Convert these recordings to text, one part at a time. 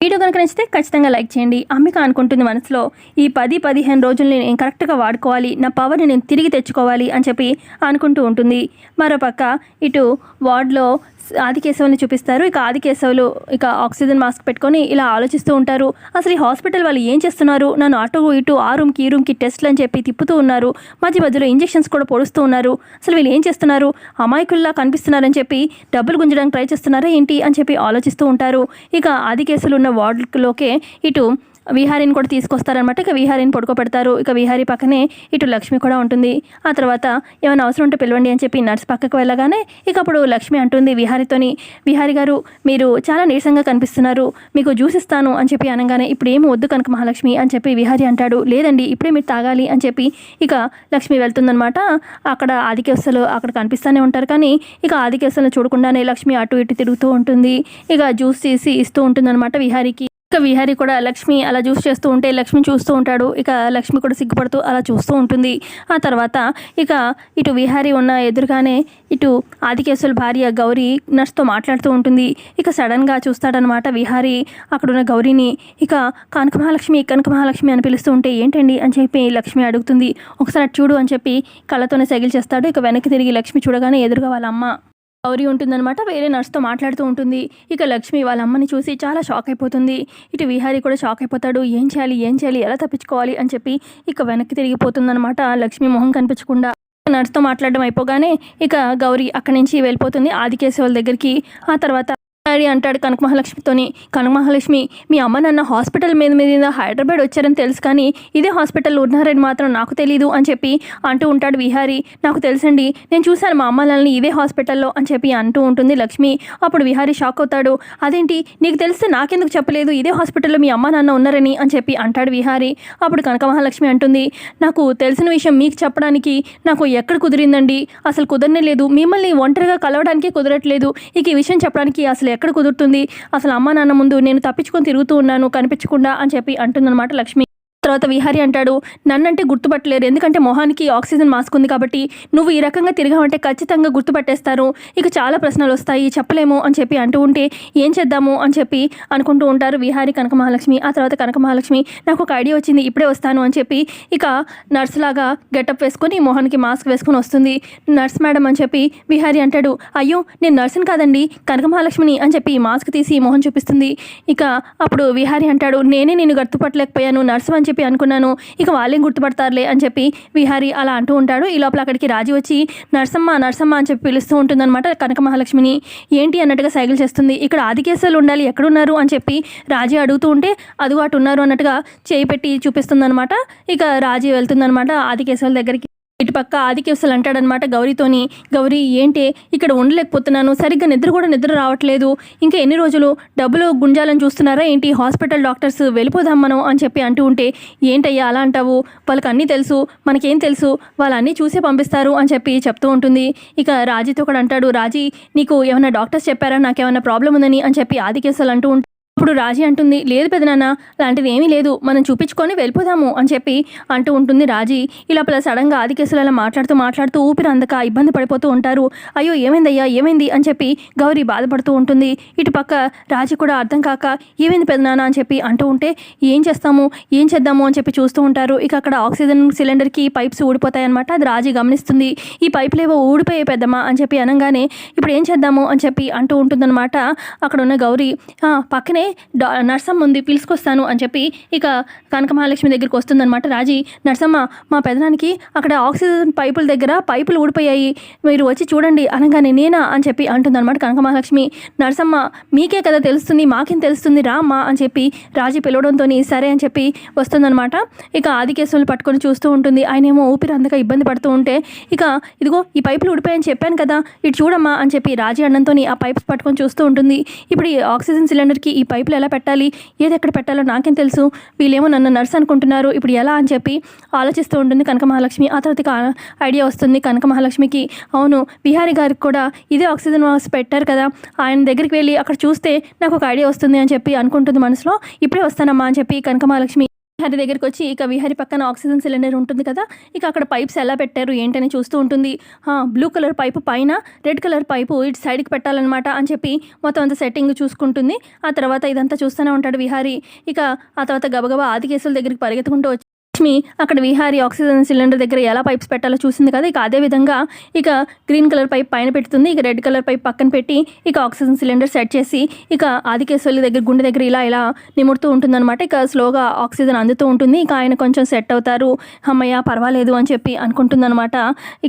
Video కనుక నచ్చితే ఖచ్చితంగా లైక్ చేయండి. అంబిక అనుకుంటుంది మనసులో, ఈ 10-15 రోజుల్ని నేను కరెక్ట్గా వాడుకోవాలి, నా పవర్ని నేను తిరిగి తెచ్చుకోవాలి అని చెప్పి అనుకుంటూ ఉంటుంది. మరోపక్క ఇటు వార్డ్లో ఆదికేశవుని చూపిస్తారు. ఇక ఆదికేశవులు ఆక్సిజన్ మాస్క్ పెట్టుకొని ఇలా ఆలోచిస్తూ ఉంటారు. అసలు ఈ హాస్పిటల్ వాళ్ళు ఏం చేస్తున్నారు, నన్ను అటు ఇటు ఆ రూమ్కి టెస్ట్లు అని చెప్పి తిప్పుతూ ఉన్నారు, మధ్యలో ఇంజెక్షన్స్ కూడా పొడుస్తూ ఉన్నారు. అసలు వీళ్ళు ఏం చేస్తున్నారు, అమాయకుల్లా కనిపిస్తున్నారని చెప్పి డబ్బులు గుంజడానికి ట్రై చేస్తున్నారా ఏంటి అని చెప్పి ఆలోచిస్తూ ఉంటారు. ఇక ఆదికేశవులు ఉన్న వార్డులోకే ఇటు విహారీని కూడా తీసుకొస్తారనమాట. ఇక విహారీని పడుకోబెడతారు. ఇక విహారీ పక్కనే ఇటు లక్ష్మి కూడా ఉంటుంది. ఆ తర్వాత ఏమైనా అవసరం ఉంటే పిలవండి అని చెప్పి నర్స్ పక్కకు వెళ్ళగానే ఇక అప్పుడు లక్ష్మి అంటుంది విహారీతోని, విహారీ గారు మీరు చాలా నీరసంగా కనిపిస్తున్నారు, మీకు జ్యూస్ ఇస్తాను అని చెప్పి అనగానే ఇప్పుడు ఏమి వద్దు కనుక మహాలక్ష్మి అని చెప్పి విహారీ అంటాడు. లేదండి ఇప్పుడే మీరు తాగాలి అని చెప్పి ఇక లక్ష్మి వెళ్తుందనమాట. అక్కడ ఆదికేశవులు అక్కడ కనిపిస్తూనే ఉంటారు. కానీ ఇక ఆదికేశవులను చూడకుండానే లక్ష్మి అటు ఇటు తిరుగుతూ ఉంటుంది. ఇక జ్యూస్ తీసి ఇస్తూ ఉంటుందన్నమాట విహారీకి. ఇక విహారీ కూడా లక్ష్మి అలా జ్యూస్ చేస్తూ ఉంటే లక్ష్మి చూస్తూ ఉంటాడు. ఇక లక్ష్మి కూడా సిగ్గుపడుతూ అలా చూస్తూ ఉంటుంది. ఆ తర్వాత ఇక ఇటు విహారీ ఉన్న ఎదురుగానే ఇటు ఆదికేశవుల భార్య గౌరీ నర్స్తో మాట్లాడుతూ ఉంటుంది. ఇక సడన్గా చూస్తాడనమాట విహారీ అక్కడున్న గౌరీని. ఇక కనకమహాలక్ష్మి అని పిలుస్తూ ఉంటే ఏంటండి అని చెప్పి లక్ష్మి అడుగుతుంది. ఒకసారి చూడు అని చెప్పి కళ్ళతోనే సైగలు చేస్తాడు. ఇక వెనక్కి తిరిగి లక్ష్మి చూడగానే ఎదురుగా వాళ్ళ అమ్మ గౌరీ ఉంటుందన్నమాట. వేరే నర్స్తో మాట్లాడుతూ ఉంటుంది. ఇక లక్ష్మి వాళ్ళ అమ్మని చూసి చాలా షాక్ అయిపోతుంది. ఇటు విహారీ కూడా షాక్ అయిపోతాడు. ఏం చేయాలి ఎలా తప్పించుకోవాలి అని చెప్పి ఇక వెనక్కి తిరిగిపోతుందన్నమాట లక్ష్మి మొహం కనిపించకుండా. నర్స్తో మాట్లాడడం అయిపోగానే ఇక గౌరీ అక్కడి నుంచి వెళ్ళిపోతుంది ఆదికేశవుల దగ్గరికి. ఆ తర్వాత విహారీ అంటాడు కనకమహాలక్ష్మితోని, కనకమహాలక్ష్మి మీ అమ్మ నాన్న హాస్పిటల్ మీద హైదరాబాద్ వచ్చారని తెలుసు, కానీ ఇదే హాస్పిటల్ ఉన్నారని మాత్రం నాకు తెలీదు అని చెప్పి అంటూ ఉంటాడు విహారీ. నాకు తెలుసండి, నేను చూశాను మా అమ్మ నాన్నని ఇదే హాస్పిటల్లో అని చెప్పి అంటూ ఉంటుంది లక్ష్మి. అప్పుడు విహారీ షాక్ అవుతాడు. అదేంటి నీకు తెలిస్తే నాకెందుకు చెప్పలేదు ఇదే హాస్పిటల్లో మీ అమ్మ నాన్న ఉన్నారని అని చెప్పి అంటాడు విహారీ. అప్పుడు కనకమహాలక్ష్మి అంటుంది, నాకు తెలిసిన విషయం మీకు చెప్పడానికి నాకు ఎక్కడ కుదిరిందండి, అసలు కుదరనే లేదు, మిమ్మల్ని ఒంటరిగా కలవడానికి కుదరట్లేదు, ఇక ఈ విషయం చెప్పడానికి అసలు ఎక్కడ కుదురుతుంది, అసలు అమ్మ నాన్న ముందు నేను తప్పించుకొని తిరుగుతూ ఉన్నాను కనిపించకుండా అని చెప్పి అంటుందన్నమాట లక్ష్మి. తర్వాత విహారీ అంటాడు, నన్నంటే గుర్తుపట్టలేరు, ఎందుకంటే మొహానికి ఆక్సిజన్ మాస్క్ ఉంది కాబట్టి, నువ్వు ఈ రకంగా తిరగామంటే ఖచ్చితంగా గుర్తుపట్టేస్తారు, ఇక చాలా ప్రశ్నలు వస్తాయి చెప్పలేము అని చెప్పి అంటూ ఉంటే ఏం చేద్దాము అని చెప్పి అనుకుంటూ ఉంటారు విహారీ కనకమహాలక్ష్మి. ఆ తర్వాత కనకమహాలక్ష్మి నాకు ఒక ఐడియా వచ్చింది, ఇప్పుడే వస్తాను అని చెప్పి ఇక నర్స్ లాగా గెటప్ వేసుకొని మొహానికి మాస్క్ వేసుకొని వస్తుంది. నర్స్ మేడం అని చెప్పి విహారీ అంటాడు, అయ్యో నేను నర్సుని కాదండి కనకమహాలక్ష్మిని అని చెప్పి మాస్క్ తీసి మొహం చూపిస్తుంది. ఇక అప్పుడు విహారీ అంటాడు, నేనే నేను గుర్తుపట్టలేకపోయాను, నర్సు అని చెప్పి అనుకున్నాను, ఇక వాళ్ళేం గుర్తుపడతారులే అని చెప్పి విహారీ అలా అంటూ ఉంటాడు. ఈ లోపల అక్కడికి రాజీ వచ్చి నర్సమ్మ అని చెప్పి పిలుస్తూ ఉంటుందన్నమాట కనకమహాలక్ష్మిని. ఏంటి అన్నట్టుగా సైకిల్ చేస్తుంది. ఇక్కడ ఆదికేశవులు ఉండాలి, ఎక్కడున్నారు అని చెప్పి రాజీ అడుగుతూ ఉంటే అదుగు అటు ఉన్నారు అన్నట్టుగా చేయి పెట్టి చూపిస్తుందన్నమాట. ఇక రాజీ వెళ్తుందన్నమాట ఆదికేశవుల దగ్గరికి. ఇటుపక్క ఆదికేశవులు అంటాడనమాట గౌరీతోని, గౌరీ ఏంటి ఇక్కడ ఉండలేకపోతున్నాను, సరిగ్గా నిద్ర రావట్లేదు, ఇంకా ఎన్ని రోజులు డబ్బులు గుంజాలని చూస్తున్నారా ఏంటి, హాస్పిటల్ డాక్టర్స్ వెళ్ళిపోదాం మనం అని చెప్పి అంటూ ఉంటే ఏంటయ్యా అలా అంటావు, వాళ్ళకి అన్నీ తెలుసు మనకేం తెలుసు, వాళ్ళు అన్నీ చూసే పంపిస్తారు అని చెప్పి చెప్తూ ఉంటుంది. ఇక రాజీతో కూడా అంటాడు, రాజీ నీకు ఏమైనా డాక్టర్స్ చెప్పారా నాకేమైనా ప్రాబ్లం ఉందని అని చెప్పి ఆదికేశవులు అంటూ ఉంటాడు. అప్పుడు రాజీ అంటుంది, లేదు పెదనాన్న లాంటిది ఏమీ లేదు, మనం చూపించుకొని వెళ్ళిపోదాము అని చెప్పి అంటూ ఉంటుంది రాజీ. ఇలా సడన్గా ఆదికేశవులు అలా మాట్లాడుతూ ఊపిరి అందక ఇబ్బంది పడిపోతూ ఉంటారు. అయ్యో ఏమైందయ్యా ఏమైంది అని చెప్పి గౌరీ బాధపడుతూ ఉంటుంది. ఇటు పక్క రాజీ కూడా అర్థం కాక ఏమైంది పెదనాన్న అని చెప్పి అంటూ ఉంటే ఏం చేద్దాము అని చెప్పి చూస్తూ ఉంటారు. ఇక అక్కడ ఆక్సిజన్ సిలిండర్కి పైప్స్ ఊడిపోతాయి అనమాట. అది రాజీ గమనిస్తుంది. ఈ పైపులేవో ఊడిపోయే పెద్దమ్మా అని చెప్పి అనగానే ఇప్పుడు ఏం చేద్దాము అని చెప్పి అంటూ ఉంటుందన్నమాట అక్కడ ఉన్న గౌరీ. పక్కనే నర్సమ్మ ఉంది పిలుచుకొస్తాను అని చెప్పి ఇక కనకమహాలక్ష్మి దగ్గరికి వస్తుందన్నమాట రాజీ. నర్సమ్మ మా పెదనానికి అక్కడ ఆక్సిజన్ పైపుల దగ్గర పైపులు ఊడిపోయాయి, మీరు వచ్చి చూడండి అనగానే నేనా అని చెప్పి అంటుందన్నమాట కనకమహాలక్ష్మి. నర్సమ్మ మీకే కదా తెలుస్తుంది, మాకేం తెలుస్తుంది రామ్మా అని చెప్పి రాజీ పిలవడంతో సరే అని చెప్పి వస్తుందన్నమాట. ఇక ఆదికేశవులు పట్టుకొని చూస్తూ ఉంటుంది. ఆయన ఏమో ఊపిరి అందక ఇబ్బంది పడుతూ ఉంటే ఇక ఇదిగో ఈ పైపులు ఊడిపోయాయని చెప్పాను కదా ఇటు చూడమ్మా అని చెప్పి రాజీ అన్నంతో ఆ పైప్స్ పట్టుకొని చూస్తూ ఉంటుంది. ఇప్పుడు ఈ ఆక్సిజన్ సిలిండర్కి ఈ పైపులు ఎలా పెట్టాలి, ఏది ఎక్కడ పెట్టాలో నాకేం తెలుసు, వీళ్ళేమో నన్ను నర్స్ అనుకుంటున్నారు, ఇప్పుడు ఎలా అని చెప్పి ఆలోచిస్తూ ఉంటుంది కనకమహాలక్ష్మి. ఆ తర్వాత ఐడియా వస్తుంది కనకమహాలక్ష్మికి, అవును విహారీ గారికి కూడా ఇదే ఆక్సిజన్ మాస్క్ పెట్టారు కదా, ఆయన దగ్గరికి వెళ్ళి అక్కడ చూస్తే నాకు ఒక ఐడియా వస్తుంది అని చెప్పి అనుకుంటుంది మనసులో. ఇప్పుడే వస్తానమ్మా అని చెప్పి కనకమహాలక్ష్మి విహారి దగ్గరికి వచ్చి ఇక విహారి పక్కన ఆక్సిజన్ సిలిండర్ ఉంటుంది కదా, ఇక అక్కడ పైప్స్ ఎలా పెట్టారు ఏంటని చూస్తూ ఉంటుంది. బ్లూ కలర్ పైపు పైన, రెడ్ కలర్ పైపు ఇటు సైడ్కి పెట్టాలన్నమాట అని చెప్పి మొత్తం అంతా సెట్టింగ్ చూసుకుంటుంది. ఆ తర్వాత ఇదంతా చూస్తూనే ఉంటాడు విహారి. ఇక ఆ తర్వాత గబగబా ఆదికేశవుల దగ్గరికి పరిగెత్తుకుంటూ వచ్చి లక్ష్మి అక్కడ విహారి ఆక్సిజన్ సిలిండర్ దగ్గర ఎలా పైప్స్ పెట్టాలో చూసింది కదా, ఇక అదే విధంగా ఇక గ్రీన్ కలర్ పైప్ పైన పెడుతుంది, ఇక రెడ్ కలర్ పైప్ పక్కన పెట్టి ఇక ఆక్సిజన్ సిలిండర్ సెట్ చేసి ఇక ఆదికేశవుల దగ్గర గుండె దగ్గర ఇలా నిమురుతూ ఉంటుందన్నమాట. ఇక స్లోగా ఆక్సిజన్ అందుతూ ఉంటుంది. ఇక ఆయన కొంచెం సెట్ అవుతారు. అమ్మయ్య పర్వాలేదు అని చెప్పి అనుకుంటుందన్నమాట.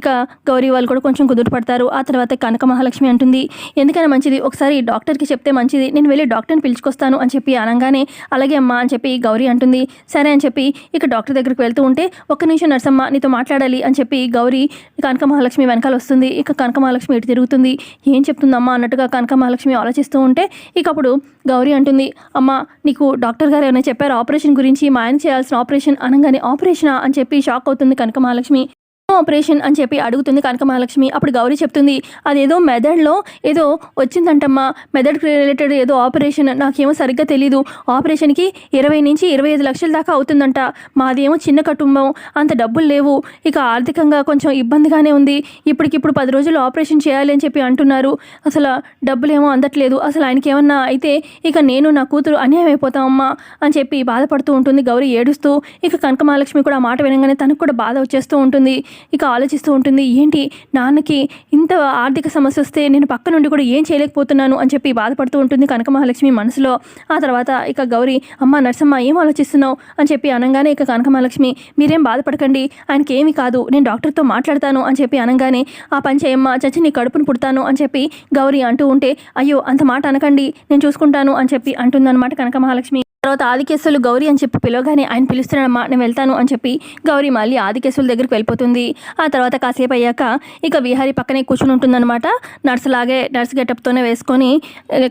ఇక గౌరీ వాళ్ళు కూడా కొంచెం కుదురుపడతారు. ఆ తర్వాత కనక మహాలక్ష్మి అంటుంది, ఎందుకైనా మంచిది ఒకసారి డాక్టర్కి చెప్తే మంచిది, నేను వెళ్ళి డాక్టర్ని పిలుచుకొస్తాను అని చెప్పి అనగానే అలాగే అమ్మా అని చెప్పి గౌరీ అంటుంది. సరే అని చెప్పి ఇక డాక్టర్ దగ్గరికి వెళ్తూ ఉంటే ఒక్క నిమిషం నర్సమ్మ నీతో మాట్లాడాలి అని చెప్పి గౌరీ కనక మహాలక్ష్మి వెనకాల వస్తుంది. ఇక కనక మహాలక్ష్మి ఇటు తిరుగుతుంది. ఏం చెప్తుందమ్మా అన్నట్టుగా కనక మహాలక్ష్మి ఆలోచిస్తూ ఉంటే ఇక అప్పుడు గౌరీ అంటుంది, అమ్మ నీకు డాక్టర్ గారు ఏమైనా చెప్పారు ఆపరేషన్ గురించి, మా ఆయన చేయాల్సిన ఆపరేషన్ అనగానే ఆపరేషనా అని చెప్పి షాక్ అవుతుంది కనక మహాలక్ష్మి. ఆపరేషన్ అని చెప్పి అడుగుతుంది కనక మహాలక్ష్మి. అప్పుడు గౌరీ చెప్తుంది, అదేదో మెదడులో ఏదో వచ్చిందంటమ్మా, మెదడుకి రిలేటెడ్ ఏదో ఆపరేషన్, నాకేమో సరిగ్గా తెలీదు, ఆపరేషన్కి 20 నుంచి 25 లక్షల దాకా అవుతుందంట, మాదేమో చిన్న కుటుంబం, అంత డబ్బులు లేవు, ఇక ఆర్థికంగా కొంచెం ఇబ్బందిగానే ఉంది, ఇప్పటికిప్పుడు 10 రోజులు ఆపరేషన్ చేయాలి అని చెప్పి అంటున్నారు, అసలు డబ్బులేమో అందట్లేదు, అసలు ఆయనకి ఏమన్నా అయితే ఇక నేను నా కూతురు అన్యాయం అయిపోతామమ్మా అని చెప్పి బాధపడుతూ ఉంటుంది గౌరీ ఏడుస్తూ. ఇక కనక మహాలక్ష్మి కూడా ఆ మాట వినగానే తనకు కూడా బాధ వచ్చేస్తూ ఉంటుంది. ఇక ఆలోచిస్తూ ఉంటుంది, ఏంటి నాన్నకి ఇంత ఆర్థిక సమస్య వస్తే నేను పక్క నుండి కూడా ఏం చేయలేకపోతున్నాను అని చెప్పి బాధపడుతూ ఉంటుంది కనక మహాలక్ష్మి మనసులో. ఆ తర్వాత ఇక గౌరీ, అమ్మ నర్సమ్మ ఏం ఆలోచిస్తున్నావు అని చెప్పి అనగానే ఇక కనక మహాలక్ష్మి, మీరేం బాధపడకండి, ఆయనకి ఏమీ కాదు, నేను డాక్టర్తో మాట్లాడతాను అని చెప్పి అనగానే, ఆ పని చేయమ్మ చచ్చి నీ కడుపును పుడతాను అని చెప్పి గౌరీ అంటూ ఉంటే, అయ్యో అంత మాట అనకండి నేను చూసుకుంటాను అని చెప్పి అంటుందన్నమాట కనక మహాలక్ష్మి. తర్వాత ఆదికేశవులు గౌరీ అని చెప్పి పిలవగానే ఆయన పిలుస్తున్నాడమ్మా నేను వెళ్తాను అని చెప్పి గౌరీ మళ్ళీ ఆదికేశవుల దగ్గరికి వెళ్ళిపోతుంది. ఆ తర్వాత కాసేపు అయ్యాక ఇక విహారి పక్కనే కూర్చుని ఉంటుందన్నమాట. నర్స్ గెటప్తోనే వేసుకొని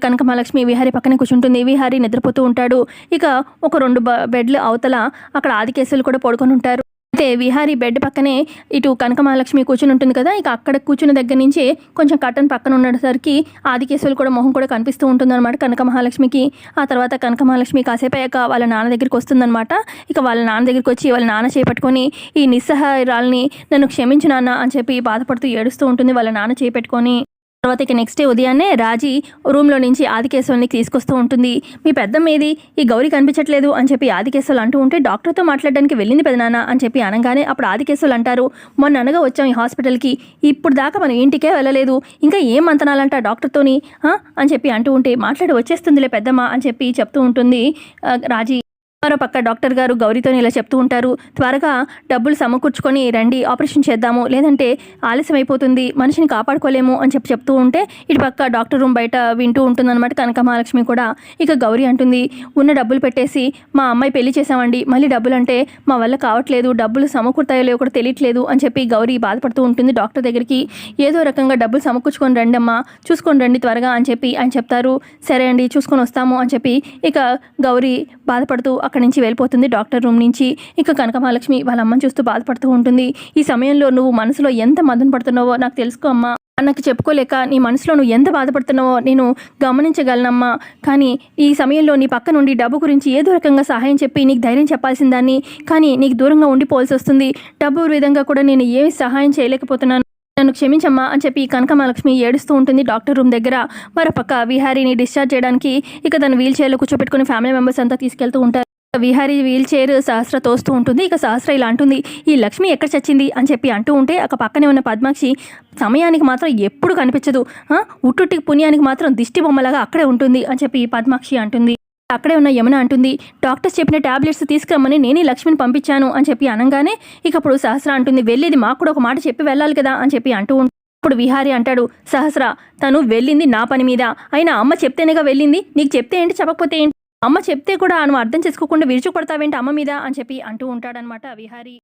కనక మహాలక్ష్మి విహారి పక్కనే కూర్చుంటుంది. విహారి నిద్రపోతూ ఉంటాడు. ఇక ఒక 2 బెడ్లు అవతల అక్కడ ఆదికేశవులు కూడా పడుకొని ఉంటారు. అయితే విహారీ బెడ్ పక్కనే ఇటు కనక మహాలక్ష్మి కూర్చుని ఉంటుంది కదా, ఇక అక్కడ కూర్చున్న దగ్గర నుంచే కొంచెం కట్టన్ పక్కన ఉండేసరికి ఆదికేశవులు కూడా మొహం కూడా కనిపిస్తూ ఉంటుందన్నమాట కనక మహాలక్ష్మికి. ఆ తర్వాత కనక మహాలక్ష్మి కాసేపు అయ్యాక వాళ్ళ నాన్న దగ్గరికి వస్తుందన్నమాట. ఇక వాళ్ళ నాన్న దగ్గరికి వచ్చి వాళ్ళ నాన్న చేపట్టుకొని, ఈ నిస్సహాయురాల్ని నన్ను క్షమించు నాన్న అని చెప్పి బాధపడుతూ ఏడుస్తూ ఉంటుంది వాళ్ళ నాన్న చేపెట్టుకొని. తర్వాత ఇక నెక్స్ట్ డే ఉదయాన్నే రాజీ రూమ్లో నుంచి ఆదికేశవుల్ని తీసుకొస్తూ ఉంటుంది. మీ పెద్దమ్మ ఏది, ఈ గౌరీ కనిపించట్లేదు అని చెప్పి ఆదికేశవులు అంటూ ఉంటే, డాక్టర్తో మాట్లాడడానికి వెళ్ళింది పెదనాన్న అని చెప్పి అనగానే అప్పుడు ఆదికేశవులు అంటారు, మొన్న అనగా వచ్చాం ఈ హాస్పిటల్కి, ఇప్పుడు దాకా మనం ఇంటికే వెళ్ళలేదు, ఇంకా ఏం మంతనాలంట డాక్టర్తోని అని చెప్పి అంటూ ఉంటే, మాట్లాడి వచ్చేస్తుందిలే పెద్దమ్మ అని చెప్పి చెప్తూ ఉంటుంది రాజీ. మరో పక్క డాక్టర్ గారు గౌరీతో ఇలా చెప్తూ ఉంటారు, త్వరగా డబ్బులు సమకూర్చుకొని రండి ఆపరేషన్ చేద్దాము, లేదంటే ఆలస్యం అయిపోతుంది, మనిషిని కాపాడుకోలేము అని చెప్తూ ఉంటే ఇటు పక్క డాక్టర్ రూమ్ బయట వింటూ ఉంటుందన్నమాట కనక మహాలక్ష్మి కూడా. ఇక గౌరీ అంటుంది, ఉన్న డబ్బులు పెట్టేసి మా అమ్మాయి పెళ్లి చేసామండి, మళ్ళీ డబ్బులు అంటే మా వల్ల కావట్లేదు, డబ్బులు సమకూర్తాయో లేవో కూడా తెలియట్లేదు అని చెప్పి గౌరీ బాధపడుతూ ఉంటుంది డాక్టర్ దగ్గరికి. ఏదో రకంగా డబ్బులు సమకూర్చుకొని రండి అమ్మా, చూసుకొని రండి త్వరగా అని చెప్పి ఆయన చెప్తారు. సరే అండి చూసుకొని వస్తాము అని చెప్పి ఇక గౌరీ బాధపడుతూ అక్కడి నుంచి వెళ్ళిపోతుంది డాక్టర్ రూమ్ నుంచి. ఇక కనక మహాలక్ష్మి వాళ్ళ అమ్మని చూస్తూ బాధపడుతూ ఉంటుంది. ఈ సమయంలో నువ్వు మనసులో ఎంత మదన పడుతున్నావో నాకు తెలుసుకో అమ్మా, నాకు చెప్పుకోలేక నీ మనసులో నువ్వు ఎంత బాధపడుతున్నావో నేను గమనించగలనమ్మా, కానీ ఈ సమయంలో నీ పక్క నుండి డబ్బు గురించి ఏదో రకంగా సహాయం చెప్పి నీకు ధైర్యం చెప్పాల్సిన దాన్ని, కానీ నీకు దూరంగా ఉండిపోవాల్సి వస్తుంది, డబ్బు విధంగా కూడా నేను ఏమి సహాయం చేయలేకపోతున్నాను, నన్ను క్షమించమ్మా అని చెప్పి కనక మహాలక్ష్మి ఏడుస్తూ ఉంటుంది డాక్టర్ రూమ్ దగ్గర. మరోపక్క విహారీని డిశ్చార్జ్ చేయడానికి ఇక తను వీల్ చైర్లో కూర్చోపెట్టుకుని ఫ్యామిలీ మెంబర్స్ అంతా తీసుకెళ్తూ ఉంటారు. విహారీ వీల్ చైర్ సహస్ర తోస్తూ ఉంటుంది. ఇక సహస్ర ఇలా అంటుంది, ఈ లక్ష్మి ఎక్కడ చచ్చింది అని చెప్పి అంటూ ఉంటే అక్కడ పక్కనే ఉన్న పద్మాక్షి, సమయానికి మాత్రం ఎప్పుడు కనిపించదు, ఉట్టుట్టి పుణ్యానికి మాత్రం దిష్టి బొమ్మలాగా అక్కడే ఉంటుంది అని చెప్పి పద్మాక్షి అంటుంది. అక్కడే ఉన్న యమున అంటుంది, డాక్టర్స్ చెప్పిన టాబ్లెట్స్ తీసుకురమ్మని నేనే లక్ష్మిని పంపించాను అని చెప్పి అనగానే ఇక అప్పుడు సహస్ర అంటుంది, వెళ్ళేది మాకు కూడా ఒక మాట చెప్పి వెళ్ళాలి కదా అని చెప్పి అంటూ ఉంటుంది. అప్పుడు విహారీ అంటాడు, సహస్ర తను వెళ్ళింది నా పని మీద, అయినా అమ్మ చెప్తేనేగా వెళ్ళింది, నీకు చెప్తే ఏంటి చెప్పకపోతే ఏంటి, అమ్మ చెప్తే కూడా నువ్వు అర్థం చేసుకోకుండా విరుచుపడతావేంటి అమ్మ మీద అని చెప్పి అంటూ ఉంటాడనమాట విహారీ.